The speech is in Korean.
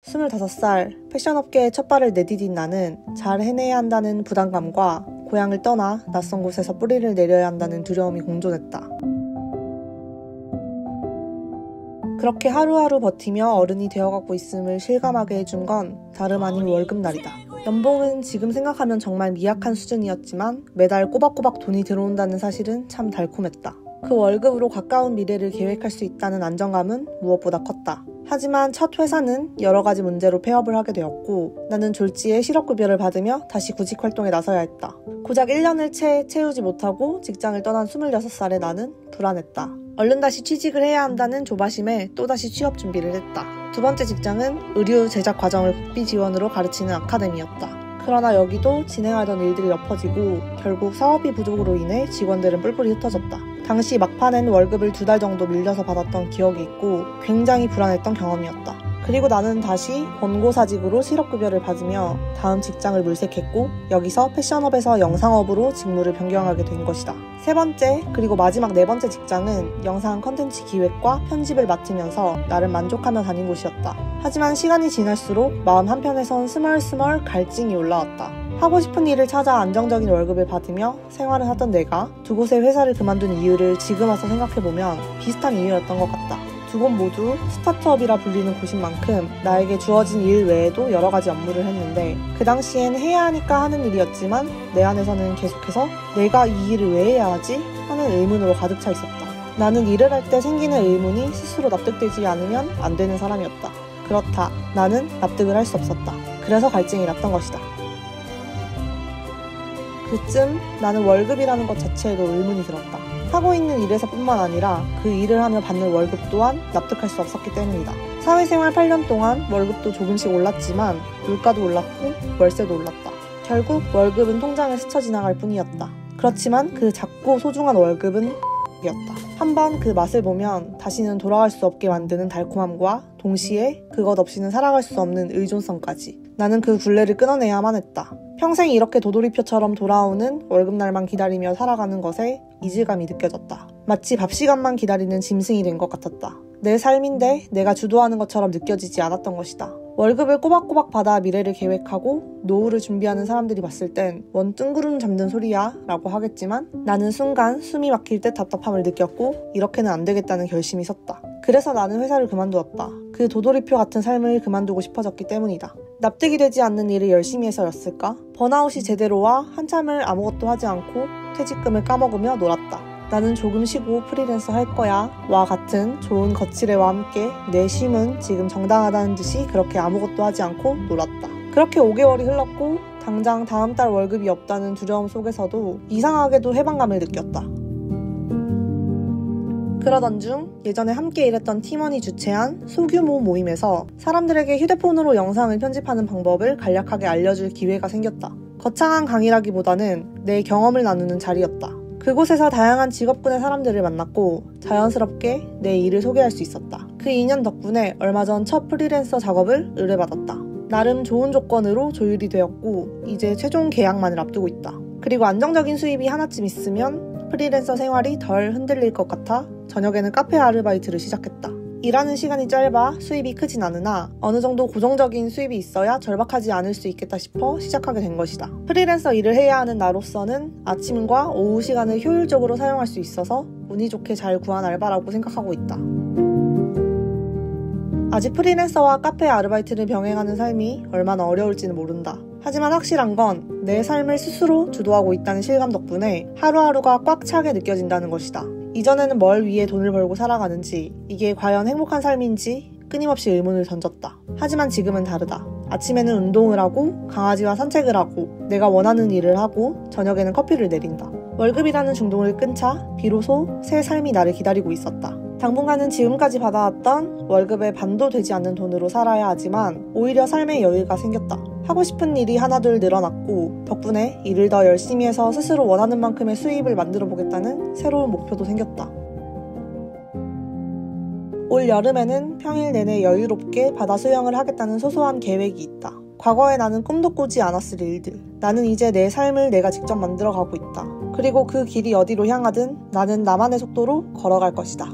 25살 패션업계에 첫 발을 내디딘 나는 잘 해내야 한다는 부담감과 고향을 떠나 낯선 곳에서 뿌리를 내려야 한다는 두려움이 공존했다. 그렇게 하루하루 버티며 어른이 되어가고 있음을 실감하게 해준 건 다름 아닌 월급날이다. 연봉은 지금 생각하면 정말 미약한 수준이었지만 매달 꼬박꼬박 돈이 들어온다는 사실은 참 달콤했다. 그 월급으로 가까운 미래를 계획할 수 있다는 안정감은 무엇보다 컸다. 하지만 첫 회사는 여러 가지 문제로 폐업을 하게 되었고 나는 졸지에 실업급여를 받으며 다시 구직 활동에 나서야 했다. 고작 1년을 채 채우지 못하고 직장을 떠난 26살의 나는 불안했다. 얼른 다시 취직을 해야 한다는 조바심에 또다시 취업 준비를 했다. 두 번째 직장은 의류 제작 과정을 국비 지원으로 가르치는 아카데미였다. 그러나 여기도 진행하던 일들이 엎어지고 결국 사업비 부족으로 인해 직원들은 뿔뿔이 흩어졌다. 당시 막판엔 월급을 2달 정도 밀려서 받았던 기억이 있고 굉장히 불안했던 경험이었다. 그리고 나는 다시 권고사직으로 실업급여를 받으며 다음 직장을 물색했고 여기서 패션업에서 영상업으로 직무를 변경하게 된 것이다. 세 번째 그리고 마지막 네 번째 직장은 영상 컨텐츠 기획과 편집을 맡으면서 나름 만족하며 다닌 곳이었다. 하지만 시간이 지날수록 마음 한편에선 스멀스멀 갈증이 올라왔다. 하고 싶은 일을 찾아 안정적인 월급을 받으며 생활을 하던 내가 두 곳의 회사를 그만둔 이유를 지금 와서 생각해보면 비슷한 이유였던 것 같다. 두 곳 모두 스타트업이라 불리는 곳인 만큼 나에게 주어진 일 외에도 여러 가지 업무를 했는데 그 당시엔 해야 하니까 하는 일이었지만 내 안에서는 계속해서 내가 이 일을 왜 해야 하지? 하는 의문으로 가득 차 있었다. 나는 일을 할 때 생기는 의문이 스스로 납득되지 않으면 안 되는 사람이었다. 그렇다. 나는 납득을 할 수 없었다. 그래서 갈증이 났던 것이다. 그쯤 나는 월급이라는 것 자체에도 의문이 들었다. 하고 있는 일에서뿐만 아니라 그 일을 하며 받는 월급 또한 납득할 수 없었기 때문이다. 사회생활 8년 동안 월급도 조금씩 올랐지만 물가도 올랐고 월세도 올랐다. 결국 월급은 통장에 스쳐 지나갈 뿐이었다. 그렇지만 그 작고 소중한 월급은 이었다. 한번 그 맛을 보면 다시는 돌아갈 수 없게 만드는 달콤함과 동시에 그것 없이는 살아갈 수 없는 의존성까지. 나는 그 굴레를 끊어내야만 했다. 평생 이렇게 도돌이표처럼 돌아오는 월급날만 기다리며 살아가는 것에 이질감이 느껴졌다. 마치 밥 시간만 기다리는 짐승이 된 것 같았다. 내 삶인데 내가 주도하는 것처럼 느껴지지 않았던 것이다. 월급을 꼬박꼬박 받아 미래를 계획하고 노후를 준비하는 사람들이 봤을 땐 원 뜬구름 잡는 소리야 라고 하겠지만 나는 순간 숨이 막힐 듯 답답함을 느꼈고 이렇게는 안 되겠다는 결심이 섰다. 그래서 나는 회사를 그만두었다. 그 도돌이표 같은 삶을 그만두고 싶어졌기 때문이다. 납득이 되지 않는 일을 열심히 해서였을까? 번아웃이 제대로 와 한참을 아무것도 하지 않고 퇴직금을 까먹으며 놀았다. 나는 조금 쉬고 프리랜서 할 거야 와 같은 좋은 거칠애와 함께 내 쉼은 지금 정당하다는 듯이 그렇게 아무것도 하지 않고 놀았다. 그렇게 5개월이 흘렀고 당장 다음 달 월급이 없다는 두려움 속에서도 이상하게도 해방감을 느꼈다. 그러던 중 예전에 함께 일했던 팀원이 주최한 소규모 모임에서 사람들에게 휴대폰으로 영상을 편집하는 방법을 간략하게 알려줄 기회가 생겼다. 거창한 강의라기보다는 내 경험을 나누는 자리였다. 그곳에서 다양한 직업군의 사람들을 만났고 자연스럽게 내 일을 소개할 수 있었다. 그 인연 덕분에 얼마 전 첫 프리랜서 작업을 의뢰받았다. 나름 좋은 조건으로 조율이 되었고 이제 최종 계약만을 앞두고 있다. 그리고 안정적인 수입이 하나쯤 있으면 프리랜서 생활이 덜 흔들릴 것 같아 저녁에는 카페 아르바이트를 시작했다. 일하는 시간이 짧아 수입이 크진 않으나 어느 정도 고정적인 수입이 있어야 절박하지 않을 수 있겠다 싶어 시작하게 된 것이다. 프리랜서 일을 해야 하는 나로서는 아침과 오후 시간을 효율적으로 사용할 수 있어서 운이 좋게 잘 구한 알바라고 생각하고 있다. 아직 프리랜서와 카페 아르바이트를 병행하는 삶이 얼마나 어려울지는 모른다. 하지만 확실한 건 내 삶을 스스로 주도하고 있다는 실감 덕분에 하루하루가 꽉 차게 느껴진다는 것이다. 이전에는 뭘 위해 돈을 벌고 살아가는지 이게 과연 행복한 삶인지 끊임없이 의문을 던졌다. 하지만 지금은 다르다. 아침에는 운동을 하고 강아지와 산책을 하고 내가 원하는 일을 하고 저녁에는 커피를 내린다. 월급이라는 중독을 끊자 비로소 새 삶이 나를 기다리고 있었다. 당분간은 지금까지 받아왔던 월급의 반도 되지 않는 돈으로 살아야 하지만 오히려 삶의 여유가 생겼다. 하고 싶은 일이 하나둘 늘어났고 덕분에 일을 더 열심히 해서 스스로 원하는 만큼의 수입을 만들어 보겠다는 새로운 목표도 생겼다. 올 여름에는 평일 내내 여유롭게 바다 수영을 하겠다는 소소한 계획이 있다. 과거에 나는 꿈도 꾸지 않았을 일들. 나는 이제 내 삶을 내가 직접 만들어가고 있다. 그리고 그 길이 어디로 향하든 나는 나만의 속도로 걸어갈 것이다.